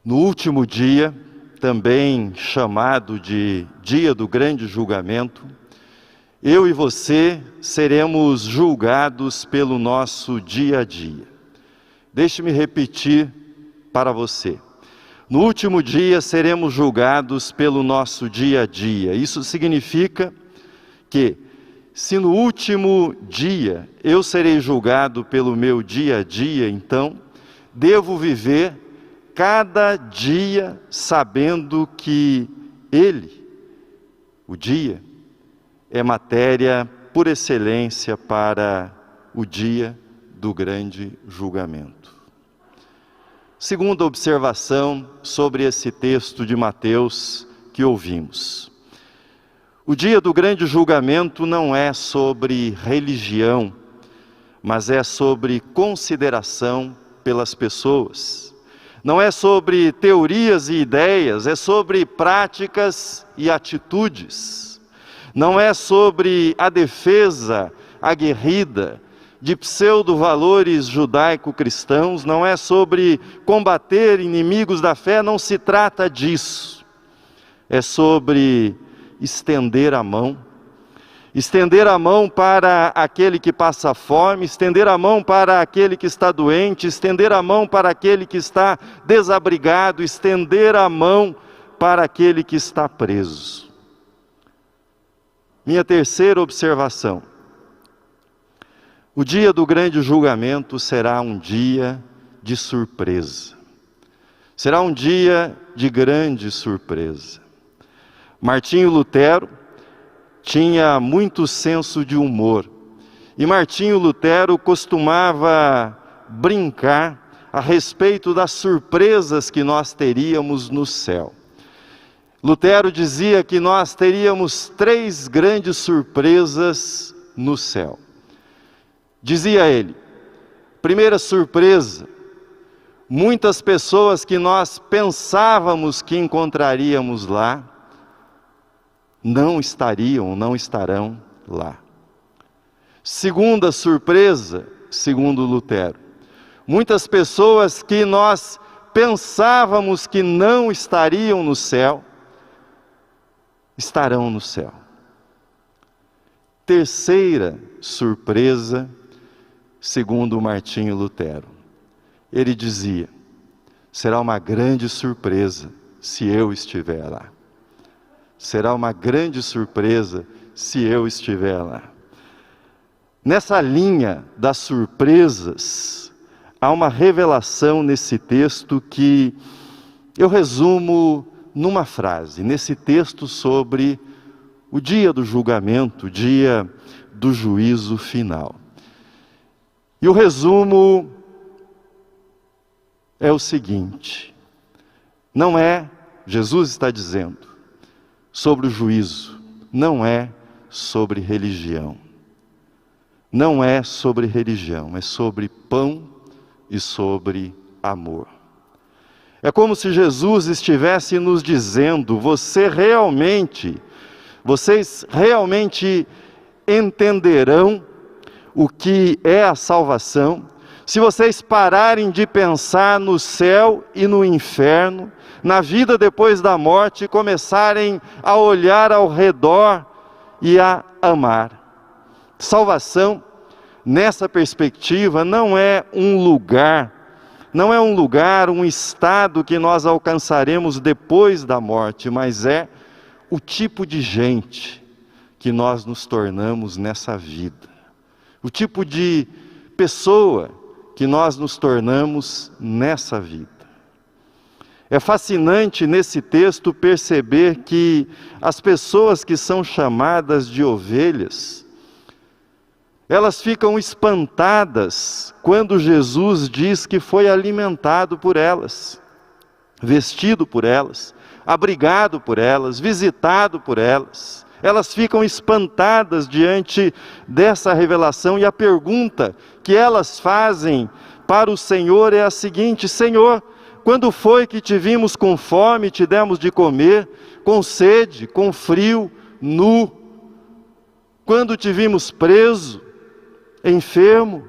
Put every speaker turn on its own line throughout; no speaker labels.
No último dia, também chamado de dia do grande julgamento, eu e você seremos julgados pelo nosso dia a dia. Deixe-me repetir para você. No último dia seremos julgados pelo nosso dia a dia. Isso significa que, se no último dia eu serei julgado pelo meu dia a dia, então devo viver cada dia sabendo que ele, o dia, é matéria por excelência para o dia do grande julgamento. Segunda observação sobre esse texto de Mateus que ouvimos. O dia do grande julgamento não é sobre religião, mas é sobre consideração pelas pessoas. Não é sobre teorias e ideias, é sobre práticas e atitudes. Não é sobre a defesa aguerrida de pseudo-valores judaico-cristãos, não é sobre combater inimigos da fé, não se trata disso. É sobre estender a mão para aquele que passa fome, estender a mão para aquele que está doente, estender a mão para aquele que está desabrigado, estender a mão para aquele que está preso. Minha terceira observação. O dia do grande julgamento será um dia de surpresa. Será um dia de grande surpresa. Martinho Lutero tinha muito senso de humor. E Martinho Lutero costumava brincar a respeito das surpresas que nós teríamos no céu. Lutero dizia que nós teríamos 3 grandes surpresas no céu. Dizia ele, primeira surpresa, muitas pessoas que nós pensávamos que encontraríamos lá, não estarão lá. Segunda surpresa, segundo Lutero, muitas pessoas que nós pensávamos que não estariam no céu, estarão no céu. Terceira surpresa, segundo Martinho Lutero, ele dizia, será uma grande surpresa se eu estiver lá. Será uma grande surpresa se eu estiver lá. Nessa linha das surpresas, há uma revelação nesse texto que eu resumo numa frase, nesse texto sobre o dia do julgamento, o dia do juízo final. E o resumo é o seguinte, não é, Jesus está dizendo, sobre o juízo, não é sobre religião. Não é sobre religião, é sobre pão e sobre amor. É como se Jesus estivesse nos dizendo, vocês realmente entenderão o que é a salvação, se vocês pararem de pensar no céu e no inferno, na vida depois da morte, e começarem a olhar ao redor e a amar. Salvação, nessa perspectiva, não é um lugar, um estado que nós alcançaremos depois da morte, mas é o tipo de gente que nós nos tornamos nessa vida. O tipo de pessoa que nós nos tornamos nessa vida. É fascinante nesse texto perceber que as pessoas que são chamadas de ovelhas, elas ficam espantadas quando Jesus diz que foi alimentado por elas, vestido por elas, abrigado por elas, visitado por elas. Elas ficam espantadas diante dessa revelação e a pergunta que elas fazem para o Senhor é a seguinte: Senhor, quando foi que te vimos com fome e te demos de comer, com sede, com frio, nu? Quando te vimos preso, enfermo?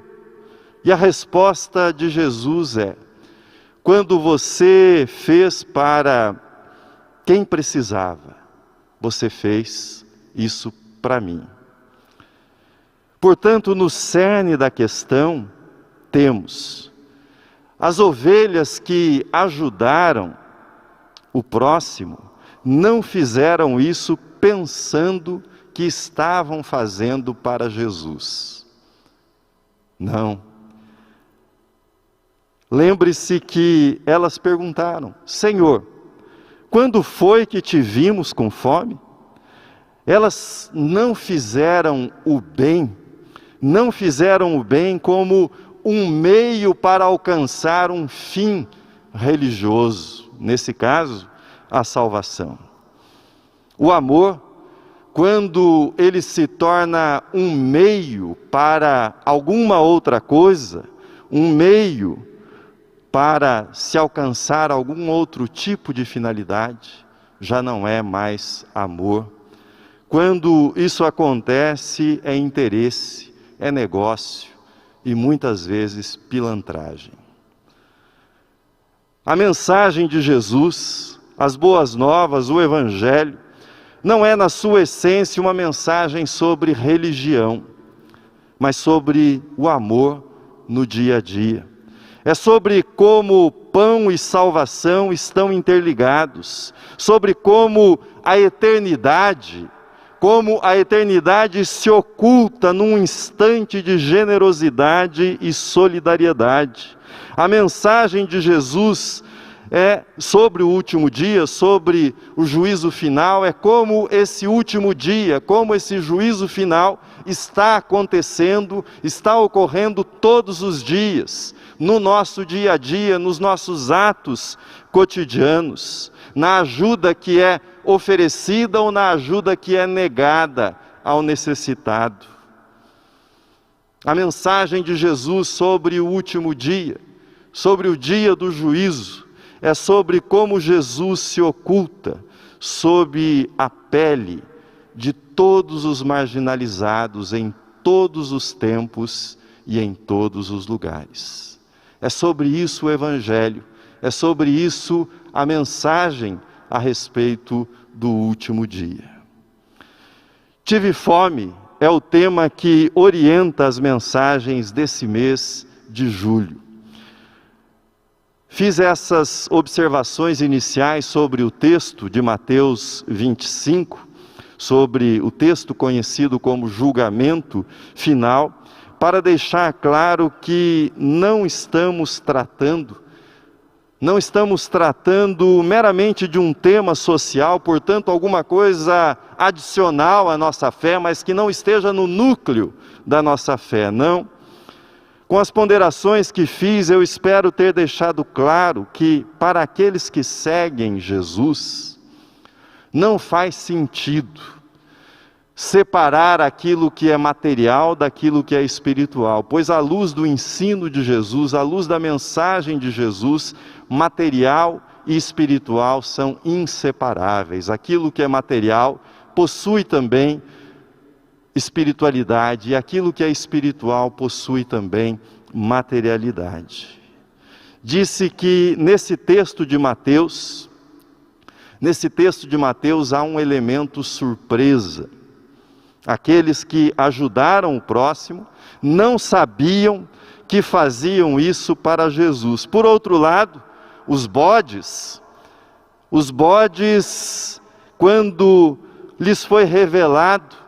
E a resposta de Jesus é: quando você fez para quem precisava, você fez isso para mim. Portanto, no cerne da questão, temos as ovelhas que ajudaram o próximo, não fizeram isso pensando que estavam fazendo para Jesus. Não. Lembre-se que elas perguntaram: Senhor, quando foi que te vimos com fome? Elas não fizeram o bem, não fizeram o bem como um meio para alcançar um fim religioso, nesse caso, a salvação. O amor, quando ele se torna um meio para alguma outra coisa, um meio para se alcançar algum outro tipo de finalidade, já não é mais amor. Quando isso acontece, é interesse, é negócio e muitas vezes pilantragem. A mensagem de Jesus, as boas novas, o Evangelho, não é na sua essência uma mensagem sobre religião, mas sobre o amor no dia a dia. É sobre como pão e salvação estão interligados, sobre como a eternidade se oculta num instante de generosidade e solidariedade. A mensagem de Jesus é sobre o último dia, sobre o juízo final, é como esse último dia, como esse juízo final está acontecendo, está ocorrendo todos os dias, no nosso dia a dia, nos nossos atos cotidianos, na ajuda que é oferecida ou na ajuda que é negada ao necessitado. A mensagem de Jesus sobre o último dia, sobre o dia do juízo, é sobre como Jesus se oculta sob a pele de todos os marginalizados em todos os tempos e em todos os lugares. É sobre isso o Evangelho, é sobre isso a mensagem a respeito do último dia. Tive fome é o tema que orienta as mensagens desse mês de julho. Fiz essas observações iniciais sobre o texto de Mateus 25, sobre o texto conhecido como julgamento final, para deixar claro que não estamos tratando meramente de um tema social, portanto, alguma coisa adicional à nossa fé, mas que não esteja no núcleo da nossa fé, não. Com as ponderações que fiz, eu espero ter deixado claro que, para aqueles que seguem Jesus, não faz sentido separar aquilo que é material daquilo que é espiritual, pois à luz do ensino de Jesus, à luz da mensagem de Jesus, material e espiritual são inseparáveis. Aquilo que é material possui também espiritualidade, e aquilo que é espiritual possui também materialidade. Disse que nesse texto de Mateus há um elemento surpresa. Aqueles que ajudaram o próximo não sabiam que faziam isso para Jesus. Por outro lado, os bodes, quando lhes foi revelado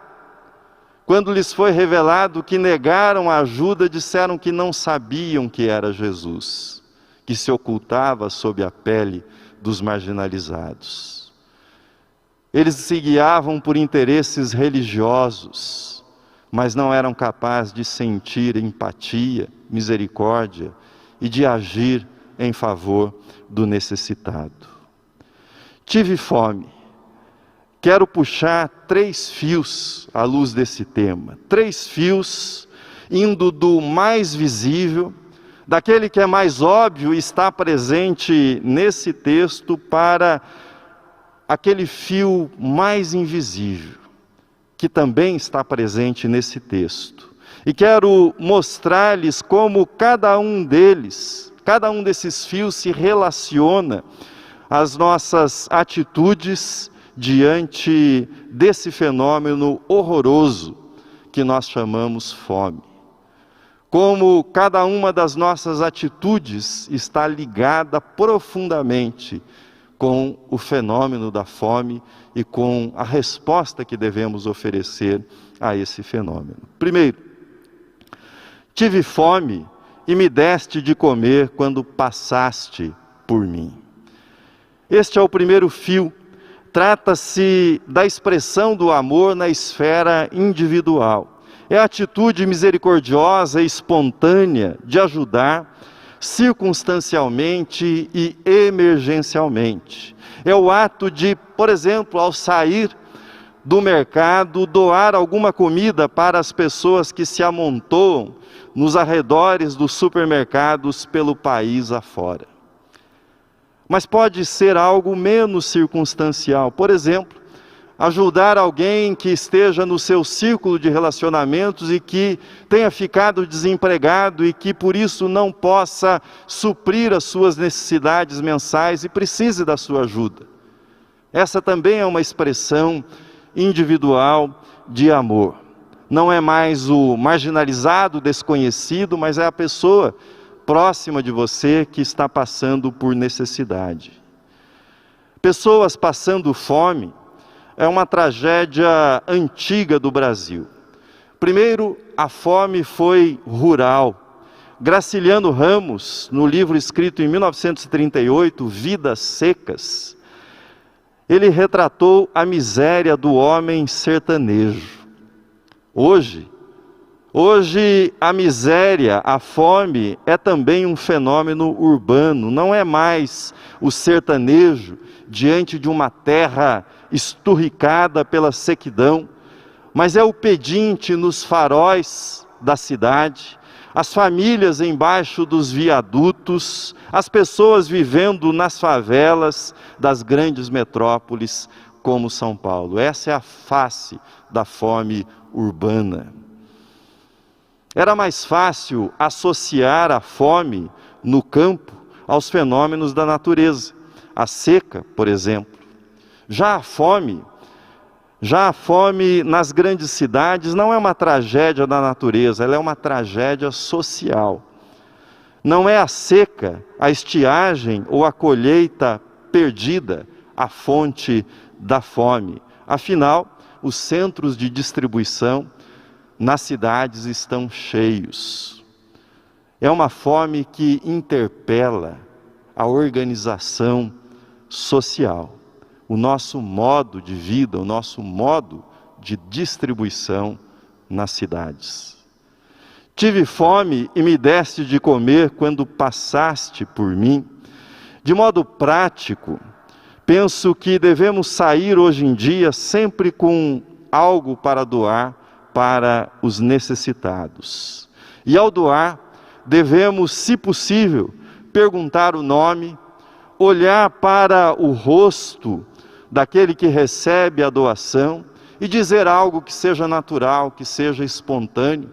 que negaram a ajuda, disseram que não sabiam que era Jesus, que se ocultava sob a pele dos marginalizados. Eles se guiavam por interesses religiosos, mas não eram capazes de sentir empatia, misericórdia e de agir em favor do necessitado. Tive fome. Quero puxar 3 fios à luz desse tema. 3 fios indo do mais visível, daquele que é mais óbvio e está presente nesse texto, para aquele fio mais invisível, que também está presente nesse texto. E quero mostrar-lhes como cada um deles cada um desses fios se relaciona às nossas atitudes diante desse fenômeno horroroso que nós chamamos fome. Como cada uma das nossas atitudes está ligada profundamente com o fenômeno da fome e com a resposta que devemos oferecer a esse fenômeno. Primeiro, tive fome e me deste de comer quando passaste por mim. Este é o primeiro fio. Trata-se da expressão do amor na esfera individual. É a atitude misericordiosa e espontânea de ajudar circunstancialmente e emergencialmente. É o ato de, por exemplo, ao sair do mercado, doar alguma comida para as pessoas que se amontoam nos arredores dos supermercados pelo país afora. Mas pode ser algo menos circunstancial. Por exemplo, ajudar alguém que esteja no seu círculo de relacionamentos e que tenha ficado desempregado e que por isso não possa suprir as suas necessidades mensais e precise da sua ajuda. Essa também é uma expressão individual de amor. Não é mais o marginalizado, desconhecido, mas é a pessoa próxima de você que está passando por necessidade. Pessoas passando fome é uma tragédia antiga do Brasil. Primeiro, a fome foi rural. Graciliano Ramos, no livro escrito em 1938, Vidas Secas, ele retratou a miséria do homem sertanejo. Hoje a miséria, a fome, é também um fenômeno urbano. Não é mais o sertanejo diante de uma terra esturricada pela sequidão, mas é o pedinte nos faróis da cidade, as famílias embaixo dos viadutos, as pessoas vivendo nas favelas das grandes metrópoles como São Paulo. Essa é a face da fome urbana. Era mais fácil associar a fome no campo aos fenômenos da natureza, a seca, por exemplo. Já a fome nas grandes cidades não é uma tragédia da natureza, ela é uma tragédia social. Não é a seca, a estiagem ou a colheita perdida a fonte da fome. Afinal, os centros de distribuição nas cidades estão cheios. É uma fome que interpela a organização social, o nosso modo de vida, o nosso modo de distribuição nas cidades. Tive fome e me deste de comer quando passaste por mim. De modo prático, penso que devemos sair hoje em dia sempre com algo para doar para os necessitados. E ao doar, devemos, se possível, perguntar o nome, olhar para o rosto daquele que recebe a doação e dizer algo que seja natural, que seja espontâneo.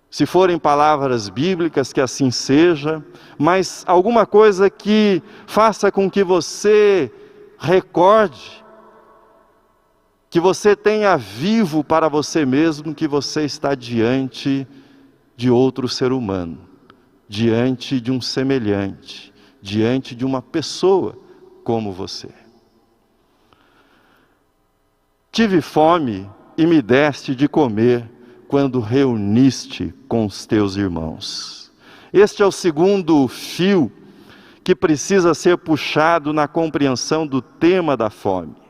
Se forem palavras bíblicas, que assim seja, mas alguma coisa que faça com que você recorde, que você tenha vivo para você mesmo que você está diante de outro ser humano, diante de um semelhante, diante de uma pessoa como você. Tive fome e me deste de comer quando reuniste com os teus irmãos. Este é o segundo fio que precisa ser puxado na compreensão do tema da fome.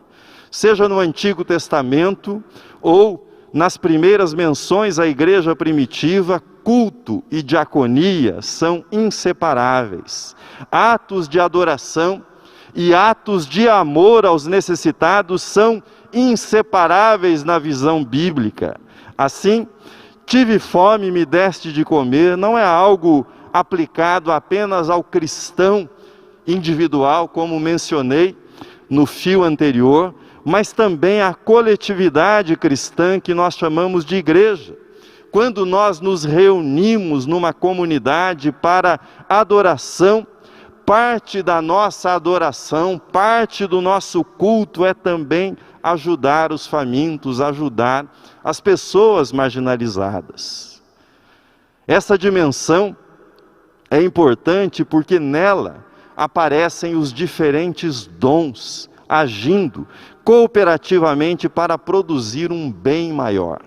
Seja no Antigo Testamento ou nas primeiras menções à igreja primitiva, culto e diaconia são inseparáveis. Atos de adoração e atos de amor aos necessitados são inseparáveis na visão bíblica. Assim, tive fome e me deste de comer, não é algo aplicado apenas ao cristão individual, como mencionei no fio anterior, mas também à coletividade cristã que nós chamamos de igreja. quando nós nos reunimos numa comunidade para adoração, parte da nossa adoração, parte do nosso culto é também ajudar os famintos, ajudar as pessoas marginalizadas. Essa dimensão é importante porque nela aparecem os diferentes dons agindo cooperativamente para produzir um bem maior.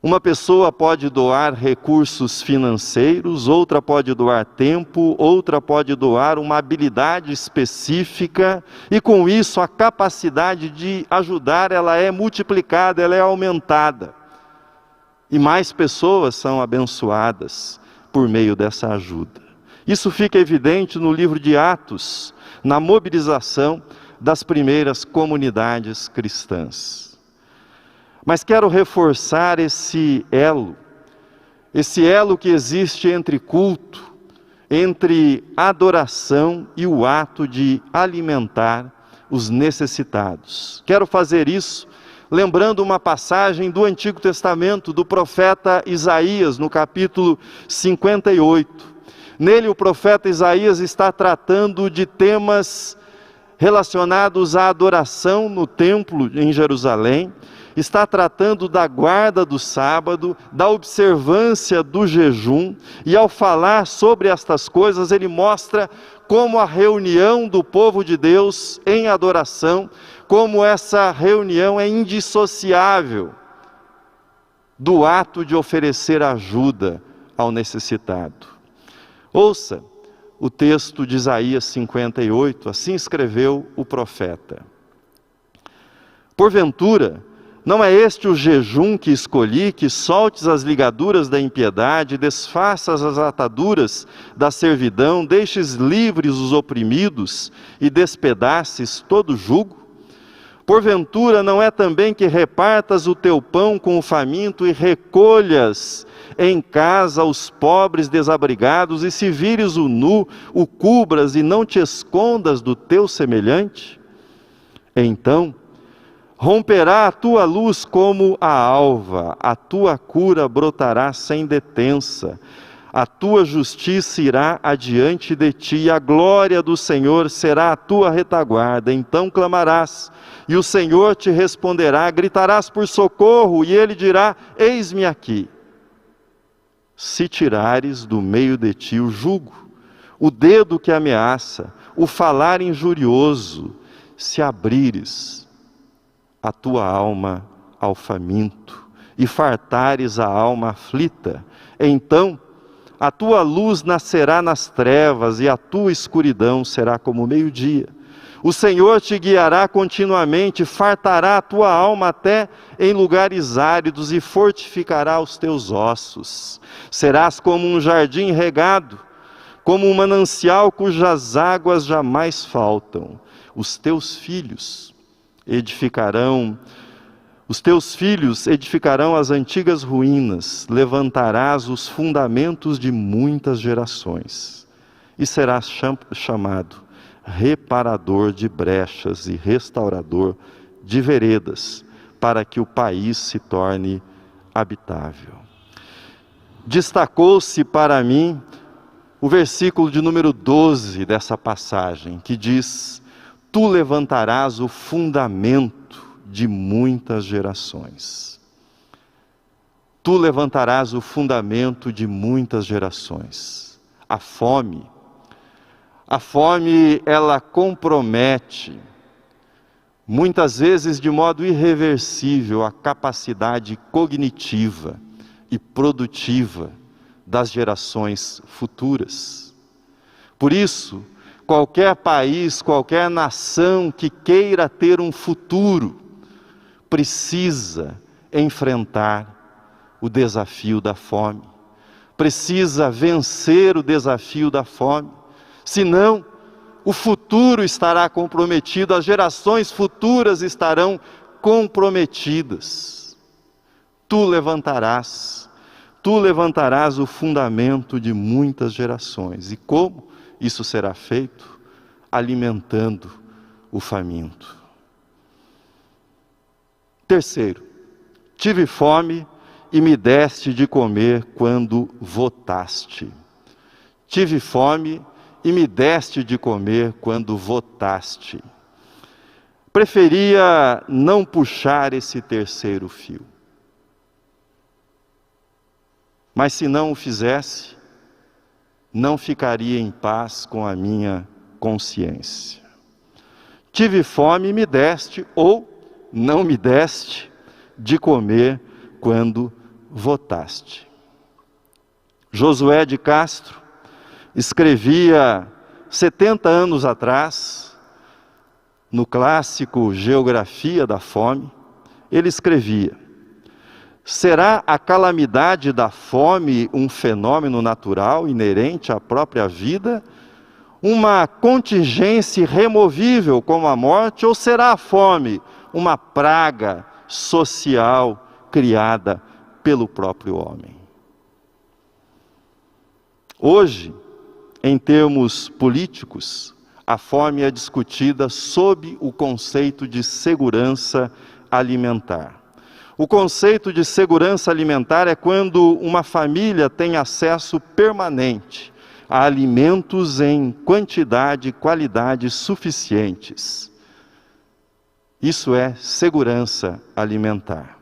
Uma pessoa pode doar recursos financeiros, outra pode doar tempo, outra pode doar uma habilidade específica, e com isso a capacidade de ajudar ela é multiplicada, ela é aumentada. E mais pessoas são abençoadas por meio dessa ajuda. Isso fica evidente no livro de Atos, na mobilização das primeiras comunidades cristãs. Mas quero reforçar esse elo que existe entre culto, entre adoração e o ato de alimentar os necessitados. Quero fazer isso lembrando uma passagem do Antigo Testamento, do profeta Isaías, no capítulo 58. Nele o profeta Isaías está tratando de temas relacionados à adoração no templo em Jerusalém, está tratando da guarda do sábado, da observância do jejum, e ao falar sobre estas coisas, ele mostra como a reunião do povo de Deus em adoração, como essa reunião é indissociável do ato de oferecer ajuda ao necessitado. Ouça o texto de Isaías 58, assim escreveu o profeta: porventura, não é este o jejum que escolhi, que soltes as ligaduras da impiedade, desfaças as ataduras da servidão, deixes livres os oprimidos e despedaces todo jugo? Porventura, não é também que repartas o teu pão com o faminto e recolhas em casa os pobres desabrigados, e se vires o nu, o cubras e não te escondas do teu semelhante? Então romperá a tua luz como a alva, a tua cura brotará sem detença, a tua justiça irá adiante de ti, e a glória do Senhor será a tua retaguarda. Então clamarás, e o Senhor te responderá, gritarás por socorro, e Ele dirá: eis-me aqui. Se tirares do meio de ti o jugo, o dedo que ameaça, o falar injurioso, se abrires a tua alma ao faminto e fartares a alma aflita, então a tua luz nascerá nas trevas e a tua escuridão será como o meio-dia. O Senhor te guiará continuamente, fartará a tua alma até em lugares áridos e fortificará os teus ossos. Serás como um jardim regado, como um manancial cujas águas jamais faltam. Os teus filhos edificarão as antigas ruínas, levantarás os fundamentos de muitas gerações, e serás chamado reparador de brechas e restaurador de veredas, para que o país se torne habitável. Destacou-se para mim o versículo de número 12 dessa passagem, que diz: tu levantarás o fundamento de muitas gerações. Tu levantarás o fundamento de muitas gerações. A fome, ela compromete, muitas vezes de modo irreversível, a capacidade cognitiva e produtiva das gerações futuras. Por isso, qualquer país, qualquer nação que queira ter um futuro, precisa enfrentar o desafio da fome, precisa vencer o desafio da fome, senão o futuro estará comprometido, as gerações futuras estarão comprometidas. Tu levantarás o fundamento de muitas gerações. E como isso será feito? Alimentando o faminto. Terceiro, tive fome e me deste de comer quando votaste. Tive fome e me deste de comer quando votaste. Preferia não puxar esse terceiro fio. Mas se não o fizesse, não ficaria em paz com a minha consciência. Tive fome e me deste, ou não me deste, de comer quando votaste. Josué de Castro escrevia 70 anos atrás, no clássico Geografia da Fome, ele escrevia: será a calamidade da fome um fenômeno natural inerente à própria vida, uma contingência irremovível como a morte, ou será a fome uma praga social criada pelo próprio homem? Hoje, em termos políticos, a fome é discutida sob o conceito de segurança alimentar. O conceito de segurança alimentar é quando uma família tem acesso permanente a alimentos em quantidade e qualidade suficientes. Isso é segurança alimentar.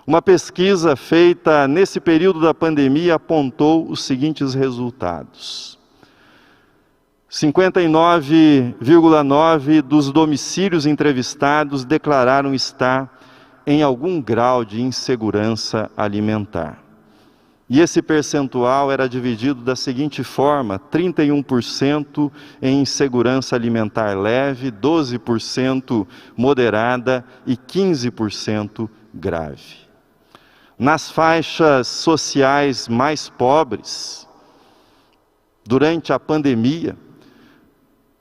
Uma pesquisa feita nesse período da pandemia apontou os seguintes resultados: 59,9% dos domicílios entrevistados declararam estar em algum grau de insegurança alimentar. E esse percentual era dividido da seguinte forma: 31% em insegurança alimentar leve, 12% moderada e 15% grave. Nas faixas sociais mais pobres, durante a pandemia,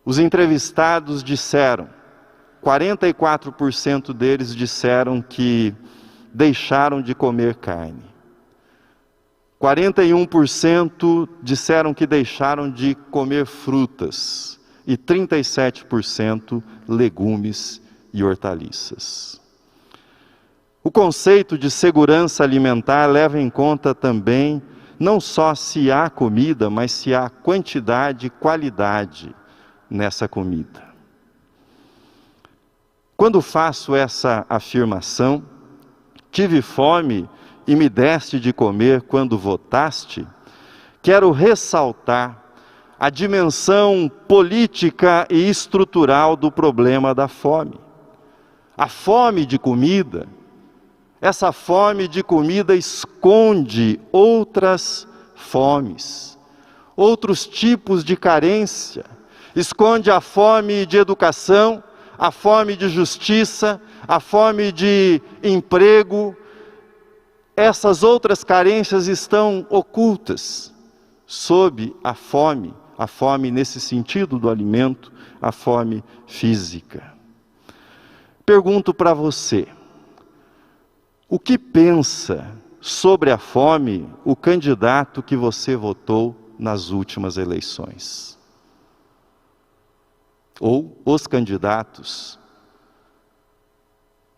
os entrevistados disseram, 44% deles disseram que deixaram de comer carne. 41% disseram que deixaram de comer frutas. E 37% legumes e hortaliças. O conceito de segurança alimentar leva em conta também não só se há comida, mas se há quantidade e qualidade nessa comida. Quando faço essa afirmação, tive fome e me deste de comer quando votaste, quero ressaltar a dimensão política e estrutural do problema da fome. A fome de comida, essa fome de comida esconde outras fomes, outros tipos de carência, esconde a fome de educação, a fome de justiça, a fome de emprego. Essas outras carências estão ocultas sob a fome nesse sentido do alimento, a fome física. Pergunto para você, o que pensa sobre a fome o candidato que você votou nas últimas eleições? Ou os candidatos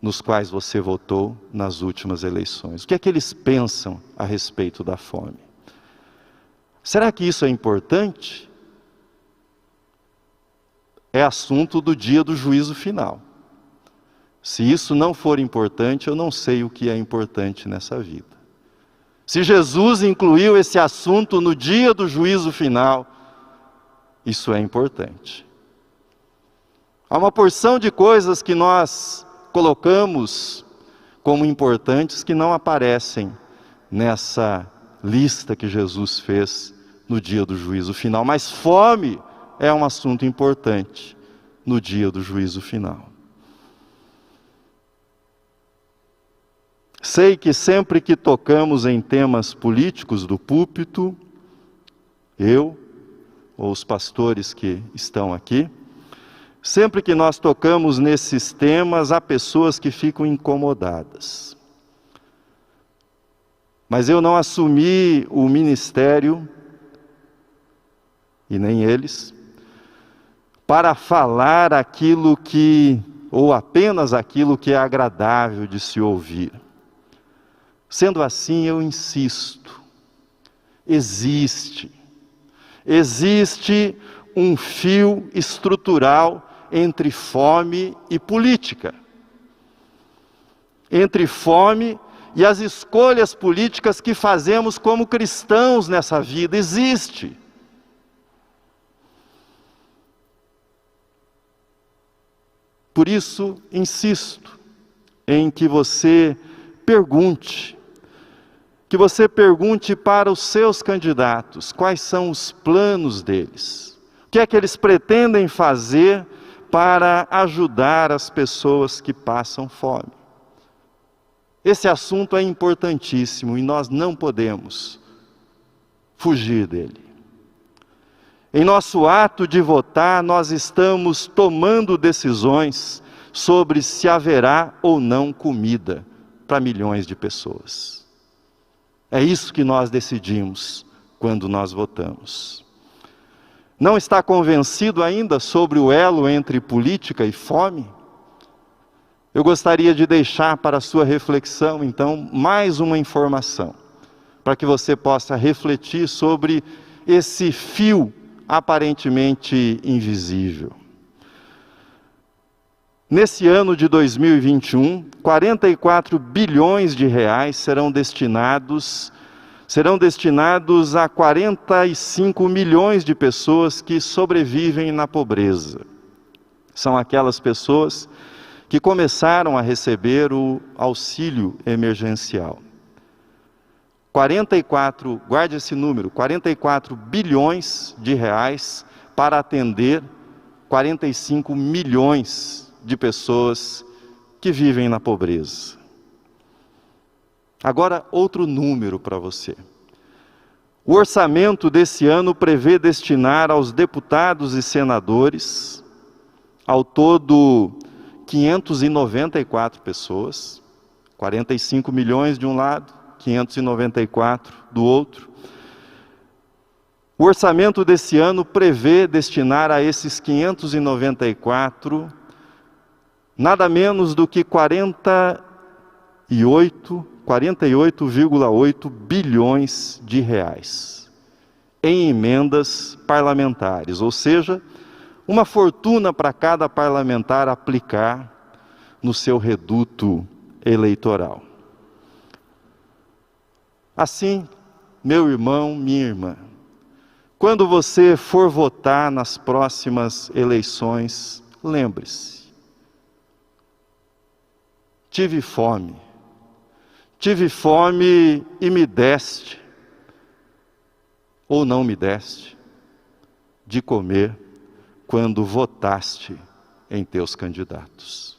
nos quais você votou nas últimas eleições? O que é que eles pensam a respeito da fome? Será que isso é importante? É assunto do dia do juízo final. Se isso não for importante, eu não sei o que é importante nessa vida. Se Jesus incluiu esse assunto no dia do juízo final, isso é importante. Há uma porção de coisas que nós colocamos como importantes que não aparecem nessa lista que Jesus fez no dia do juízo final. Mas fome é um assunto importante no dia do juízo final. Sei que sempre que tocamos em temas políticos do púlpito, eu ou os pastores que estão aqui, sempre que nós tocamos nesses temas, há pessoas que ficam incomodadas. Mas eu não assumi o ministério, e nem eles, para falar aquilo que, ou apenas aquilo que é agradável de se ouvir. Sendo assim, eu insisto, existe um fio estrutural entre fome e política. Entre fome e as escolhas políticas que fazemos como cristãos nessa vida, existe. Por isso, insisto em que você pergunte para os seus candidatos quais são os planos deles, o que é que eles pretendem fazer para ajudar as pessoas que passam fome. Esse assunto é importantíssimo e nós não podemos fugir dele. Em nosso ato de votar, nós estamos tomando decisões sobre se haverá ou não comida para milhões de pessoas. É isso que nós decidimos quando nós votamos. Não está convencido ainda sobre o elo entre política e fome? Eu gostaria de deixar para a sua reflexão, então, mais uma informação, para que você possa refletir sobre esse fio aparentemente invisível. Nesse ano de 2021, 44 bilhões de reais serão destinados a 45 milhões de pessoas que sobrevivem na pobreza. São aquelas pessoas que começaram a receber o auxílio emergencial. Guarde esse número, 44 bilhões de reais para atender 45 milhões de pessoas que vivem na pobreza. Agora, outro número para você. O orçamento desse ano prevê destinar aos deputados e senadores, ao todo 594 pessoas, 45 milhões de um lado, 594 do outro. O orçamento desse ano prevê destinar a esses 594 nada menos do que 48,8 bilhões de reais em emendas parlamentares, ou seja, uma fortuna para cada parlamentar aplicar no seu reduto eleitoral. Assim, meu irmão, minha irmã, quando você for votar nas próximas eleições, lembre-se, tive fome e me deste, ou não me deste, de comer quando votaste em teus candidatos.